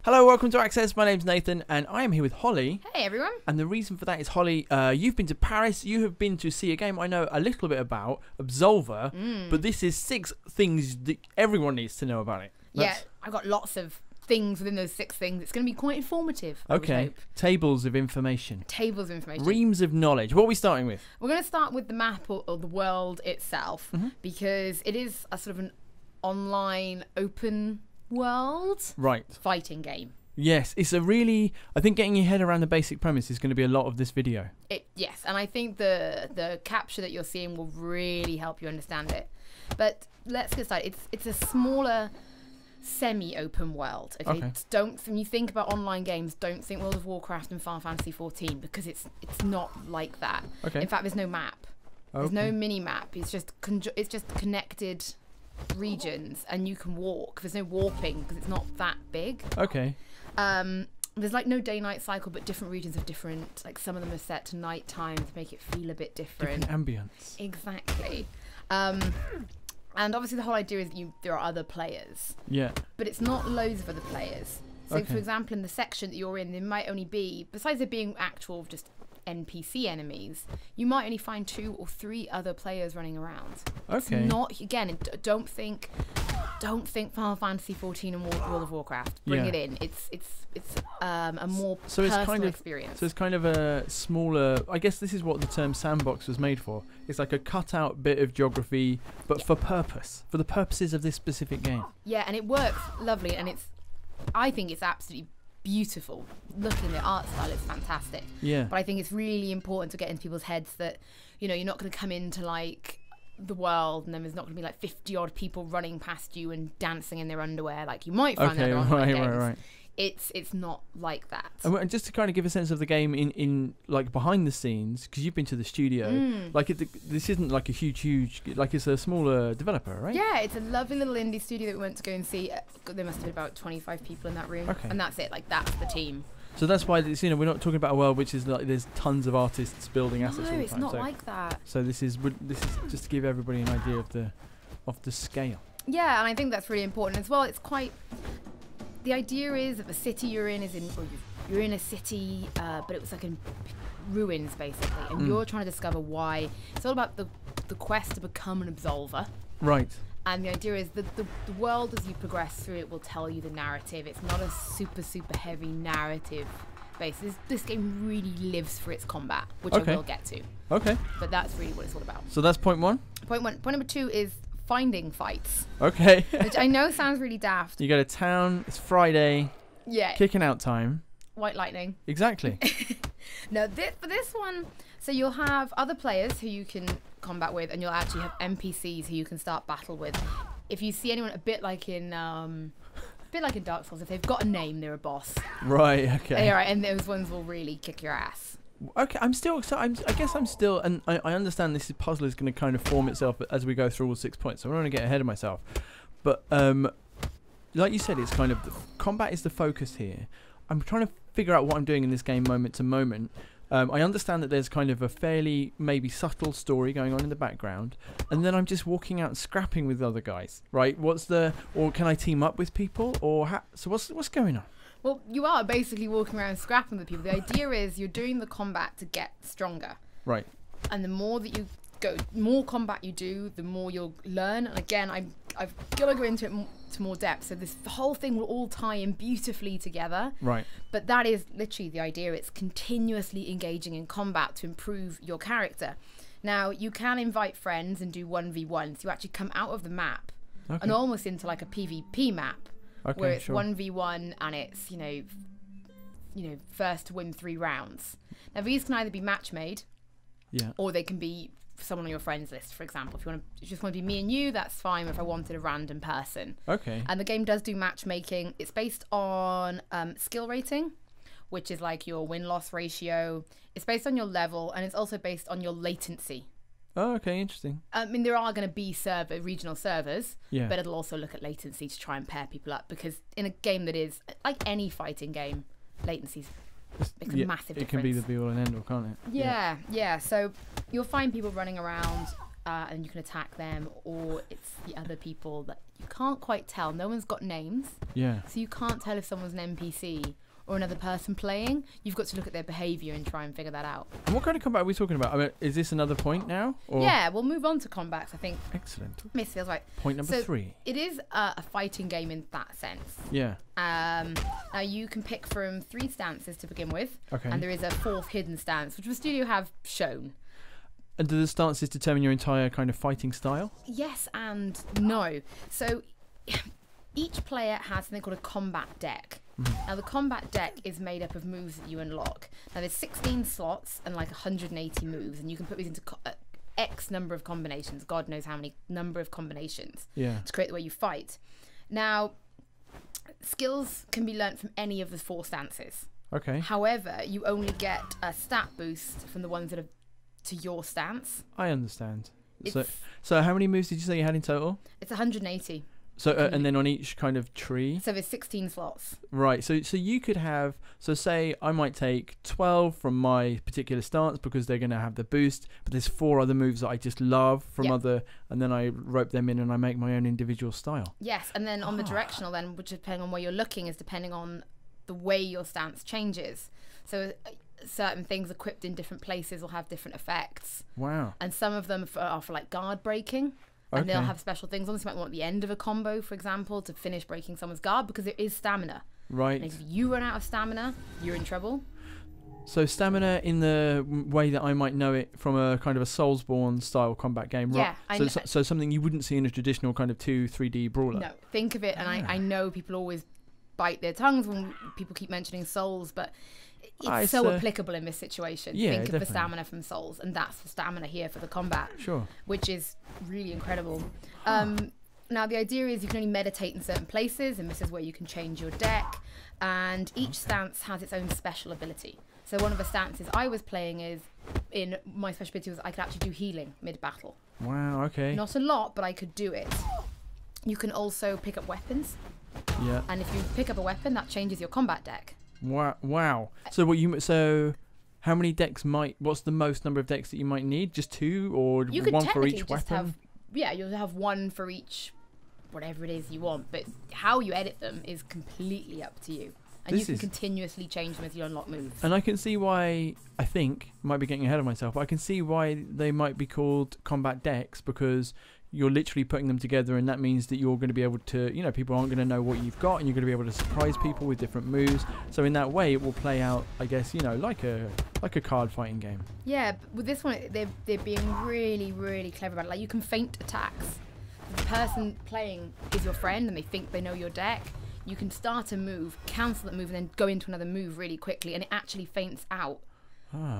Hello, welcome to Access. My name's Nathan, and I am here with Hollie. Hey, everyone. And the reason for that is, Hollie, you've been to Paris. You have been to see a game I know a little bit about, Absolver. But this is 6 things that everyone needs to know about it. Yeah, I've got lots of things within those 6 things. It's going to be quite informative. Okay. Tables of information. Tables of information. Reams of knowledge. What are we starting with? We're going to start with the map or the world itself, because it is a sort of an online open world fighting game. Yes, it's a really... I think getting your head around the basic premise is going to be a lot of this video. Yes, and I think the capture that you're seeing will really help you understand it. But let's get started. It's a smaller, semi-open world. Okay? When you think about online games, don't think World of Warcraft and Final Fantasy 14, because it's not like that. Okay. In fact, there's no map. There's no mini map. It's just connected regions, and you can walk. There's no warping because it's not that big. Okay. There's like no day-night cycle, but different regions are different. Like some of them are set to night time to make it feel a bit different. Different ambience. Exactly. And obviously the whole idea is there are other players. Yeah. But it's not loads of other players. So for example, in the section that you're in, there might only be, besides there being actual just NPC enemies, you might only find 2 or 3 other players running around. Okay. It's not, again, don't think Final Fantasy 14 and World of Warcraft. Bring it in. It's a more personal experience. So it's kind of a smaller... I guess this is what the term sandbox was made for. It's like a cut-out bit of geography, but for the purposes of this specific game. Yeah, and it works lovely, and I think it's absolutely beautiful. Looking at the art style, it's fantastic. Yeah. But I think it's really important to get into people's heads that, you're not going to come into like the world and then there's not going to be like 50 odd people running past you and dancing in their underwear like you might find in online games. Right. It's not like that. And just to kind of give a sense of the game in like behind the scenes, because you've been to the studio, like this isn't like a huge, like it's a smaller developer, right? Yeah, it's a lovely little indie studio that we went to go and see. There must have been about 25 people in that room, and that's it. Like that's the team. So that's why it's, we're not talking about a world which is like there's tons of artists building assets all the time. No, it's not like that. So this is just to give everybody an idea of the scale. Yeah, and I think that's really important as well. It's quite. The idea is that the city you're in you're in a city, but it was like in ruins basically, and you're trying to discover why. It's all about the quest to become an Absolver. Right. And the idea is that the world, as you progress through it, will tell you the narrative. It's not a super heavy narrative base. This game really lives for its combat, which I will get to. Okay. But that's really what it's all about. So that's point 1? Point number 2 is finding fights. Okay. Which I know sounds really daft. You go to town, it's Friday. Yeah. Kicking out time. White lightning. Exactly. No, for this one, so you'll have other players who you can combat with, and you'll actually have NPCs who you can start battle with. If you see anyone a bit like in Dark Souls, if they've got a name, they're a boss. Right. Okay. Yeah, right, and those ones will really kick your ass. Okay, I'm still excited. I guess I'm still, and I understand this puzzle is going to kind of form itself as we go through all 6 points. So I don't want to get ahead of myself, but like you said, it's kind of combat is the focus here. I'm trying to figure out what I'm doing in this game moment to moment. I understand that there's kind of a fairly maybe subtle story going on in the background, and then I'm just walking out and scrapping with other guys, right? Or can I team up with people, or so what's going on? Well, you are basically walking around scrapping with people. The idea is you're doing the combat to get stronger. Right. And the more that you more combat you do, the more you'll learn. And again, I've got to go into it to more depth. So the whole thing will all tie in beautifully together. Right. But that is literally the idea. It's continuously engaging in combat to improve your character. Now, you can invite friends and do 1v1. So you actually come out of the map and almost into like a PvP map. Okay, where it's 1v1 and it's first to win 3 rounds. Now these can either be match made, or they can be someone on your friends list. For example, if you just want to be me and you, that's fine. If I wanted a random person, and the game does do matchmaking. It's based on skill rating, which is like your win-loss ratio. It's based on your level, and it's also based on your latency. Oh, okay, interesting. I mean, there are going to be regional servers, but it'll also look at latency to try and pair people up, because in a game that is like any fighting game, latency makes a massive difference. It can be the be-all and end-all, can't it? Yeah. So you'll find people running around and you can attack them, or it's the other people that you can't quite tell. No one's got names. Yeah. So you can't tell if someone's an NPC or another person playing. You've got to look at their behaviour and try and figure that out. And what kind of combat are we talking about? I mean, is this another point now? Or? Yeah, we'll move on to combats, I think. Excellent. This feels right. Point number 3. It is a fighting game in that sense. Yeah. Now you can pick from 3 stances to begin with. Okay. And there is a 4th hidden stance, which the studio have shown. And do the stances determine your entire kind of fighting style? Yes and no. So each player has something called a combat deck. Now the combat deck is made up of moves that you unlock. Now there's 16 slots and like 180 moves, and you can put these into X number of combinations. God knows how many number of combinations. Yeah. To create the way you fight. Now skills can be learnt from any of the 4 stances. Okay. However, you only get a stat boost from the ones that are to your stance. I understand. So how many moves did you say you had in total? It's 180. So and then on each kind of tree. So there's 16 slots. Right. So you could have. So say I might take 12 from my particular stance because they're going to have the boost. But there's 4 other moves that I just love from other, and then I rope them in and I make my own individual style. Yes, and then on the directional, then, which depending on where you're looking, is depending on the way your stance changes. So certain things equipped in different places will have different effects. Wow. And some of them are for like guard breaking. And they'll have special things on. So you might want the end of a combo, for example, to finish breaking someone's guard, because there is stamina. Right. And if you run out of stamina, you're in trouble. So stamina in the way that I might know it from a kind of a Soulsborne style combat game. Yeah. Right? So something you wouldn't see in a traditional kind of 3D brawler. No. Think of it, and I know people always bite their tongues when people keep mentioning Souls, but it's so applicable in this situation. Yeah, Think definitely. of the stamina from Souls, and that's the stamina here for the combat. Sure. Which is really incredible. Now the idea is you can only meditate in certain places, and this is where you can change your deck, and each stance has its own special ability. So one of the stances I was playing is, in my special ability was I could actually do healing mid-battle. Wow, okay. Not a lot, but I could do it. You can also pick up weapons. Yeah. And if you pick up a weapon, that changes your combat deck. Wow. So how many decks what's the most number of decks that you might need? Just 2 or you could one for each just weapon? You'll have one for each, whatever it is you want. But how you edit them is completely up to you. And you can continuously change them as you unlock moves. And I can see why, I think, might be getting ahead of myself, but I can see why they might be called combat decks, because you're literally putting them together, and that means that you're going to be able to, people aren't going to know what you've got, and you're going to be able to surprise people with different moves. So in that way, it will play out, I guess, like a card fighting game. Yeah, but with this one, they're being really, really clever about it. Like, you can feint attacks. The person playing is your friend, and they think they know your deck. You can start a move, cancel that move, and then go into another move really quickly, and it actually feints out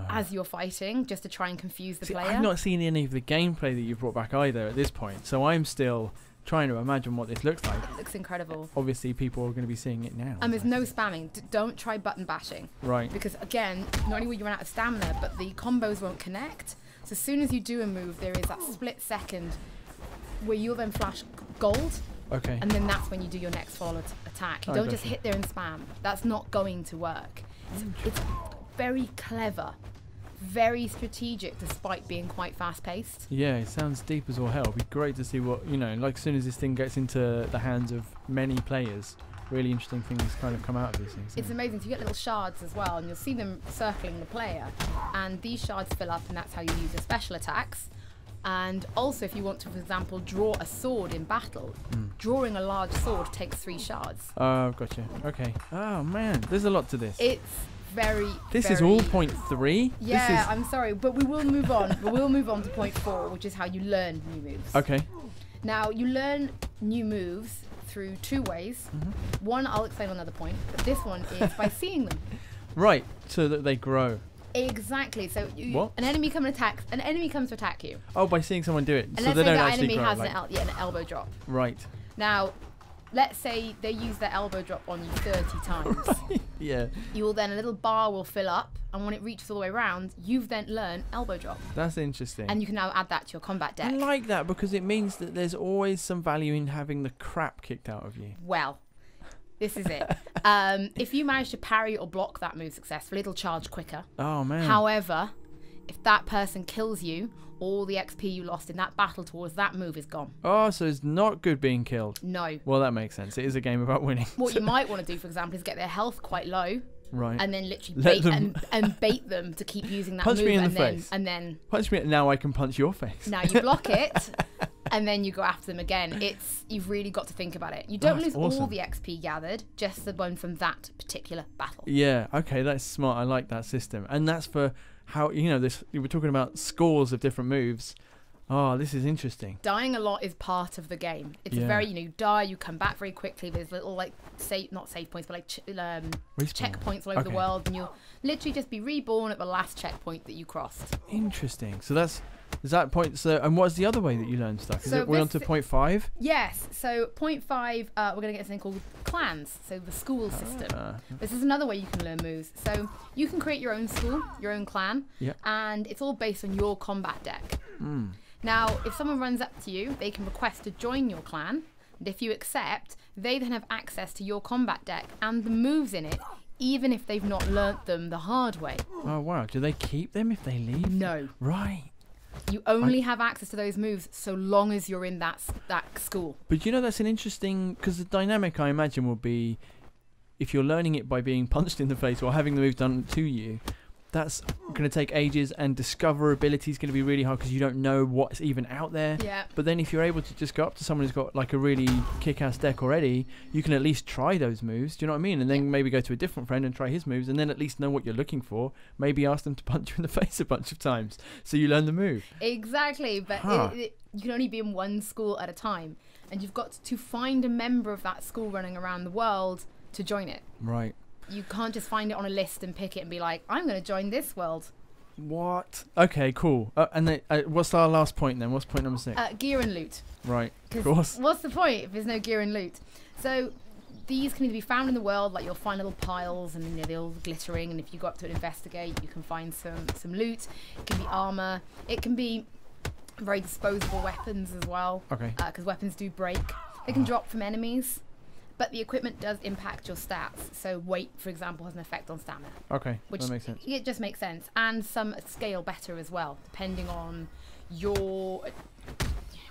as you're fighting, just to try and confuse the player. I've not seen any of the gameplay that you've brought back either at this point, so I'm still trying to imagine what this looks like. It looks incredible. Obviously, people are going to be seeing it now. And there's no spamming. Don't try button bashing. Right. Because, again, not only will you run out of stamina, but the combos won't connect. So as soon as you do a move, there is that split second where you'll then flash gold. Okay. And then that's when you do your next follow attack. You don't just hit there and spam. That's not going to work. It's very clever, very strategic, despite being quite fast-paced. Yeah, it sounds deep as all hell. It'd be great to see what, like as soon as this thing gets into the hands of many players, really interesting things kind of come out of these things. It's amazing. So you get little shards as well, and you'll see them circling the player. And these shards fill up, and that's how you use your special attacks. And also, if you want to, for example, draw a sword in battle, drawing a large sword takes 3 shards. Oh, gotcha. Okay. Oh, man. There's a lot to this. It's very... This is all point 3? Yeah, I'm sorry, but we will move on. But we'll move on to point 4, which is how you learn new moves. Okay. Now, you learn new moves through 2 ways. One, I'll explain on another point, but this one is by seeing them. Right, so that they grow. Exactly. So What? an enemy comes to attack you. Oh, by seeing someone do it. And so let's they say don't that actually enemy grow. has Like, an elbow drop. right. Now, let's say they use their elbow drop on you 30 times. Yeah. You will then, a little bar will fill up, and when it reaches all the way around, you've then learned elbow drop. That's interesting. And you can now add that to your combat deck. I like that because it means that there's always some value in having the crap kicked out of you. Well, this is it. If you manage to parry or block that move successfully, it'll charge quicker. Oh, man. However, if that person kills you, all the XP you lost in that battle towards that move is gone. Oh, so it's not good being killed. No. Well, that makes sense. It is a game about winning. What you might want to do, for example, is get their health quite low. Right. And then literally bait them to keep using that punch move. Me in the face. And then punch me. Now I can punch your face. Now you block it, and then you go after them again. You've really got to think about it. You don't lose all the XP gathered, just the one from that particular battle. Yeah. Okay, that's smart. I like that system, and that's for how this. We were talking about scores of different moves. Oh, this is interesting. Dying a lot is part of the game. It's a very, you die, you come back very quickly. There's little, like, not save points, but like checkpoints all over the world. And you'll literally just be reborn at the last checkpoint that you crossed. Interesting. So is that point? So, and what's the other way that you learn stuff? We're on to point 5? Yes. So point 5, we're going to get something called clans. So the school system. This is another way you can learn moves. So you can create your own school, your own clan. Yeah. And it's all based on your combat deck. Now, if someone runs up to you, they can request to join your clan, and if you accept, they then have access to your combat deck and the moves in it, even if they've not learnt them the hard way. Oh, wow. Do they keep them if they leave? No. Right. You only have access to those moves so long as you're in that school. But that's an interesting, because the dynamic I imagine will be, if you're learning it by being punched in the face or having the move done to you, that's going to take ages, and discoverability is going to be really hard because you don't know what's even out there. Yeah. But then if you're able to just go up to someone who's got like a really kick-ass deck already, you can at least try those moves. Do you know what I mean? And then maybe go to a different friend and try his moves, and then at least know what you're looking for. Maybe ask them to punch you in the face a bunch of times so you learn the move. Exactly. But you can only be in one school at a time, and you've got to find a member of that school running around the world to join it. Right. You can't just find it on a list and pick it and be like, I'm going to join this world. What? Okay, cool. And then, what's our last point then? What's point number 6? Gear and loot. Right, of course. What's the point if there's no gear and loot? So these can either be found in the world, like you'll find little piles and they're all glittering, and if you go up to investigate, you can find some loot. It can be armor. It can be very disposable weapons as well. Okay. Because weapons do break. They can drop from enemies. But the equipment does impact your stats. So weight, for example, has an effect on stamina. Okay, that makes sense. It just makes sense. And some scale better as well, depending on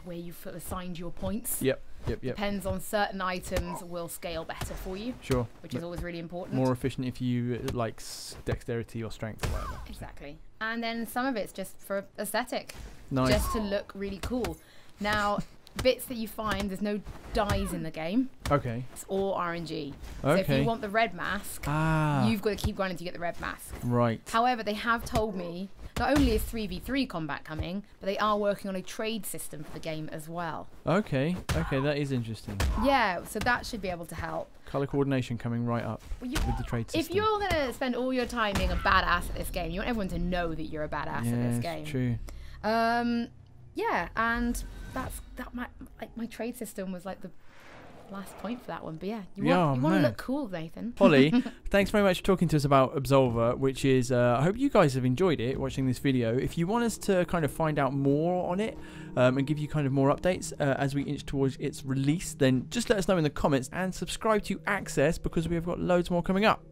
where you've assigned your points. Yep. Depends on certain items will scale better for you. Sure. Which is always really important. More efficient if you like dexterity or strength or whatever. Exactly. And then some of it's just for aesthetic. Nice. Just to look really cool. Now, bits that you find, there's no dies in the game. Okay. It's all RNG. So if you want the red mask, you've got to keep grinding to get the red mask. Right. However, they have told me not only is 3v3 combat coming, but they are working on a trade system for the game as well. Okay, that is interesting. Yeah, so that should be able to help. Colour coordination coming right up with the trade system. If you're going to spend all your time being a badass at this game, you want everyone to know that you're a badass at this game. True. Yeah, and my trade system was like the last point for that one. But yeah, you want to look cool, Nathan. Hollie, thanks very much for talking to us about Absolver, which is I hope you guys have enjoyed it watching this video. If you want us to kind of find out more on it and give you kind of more updates as we inch towards its release, then just let us know in the comments and subscribe to Access because we have got loads more coming up.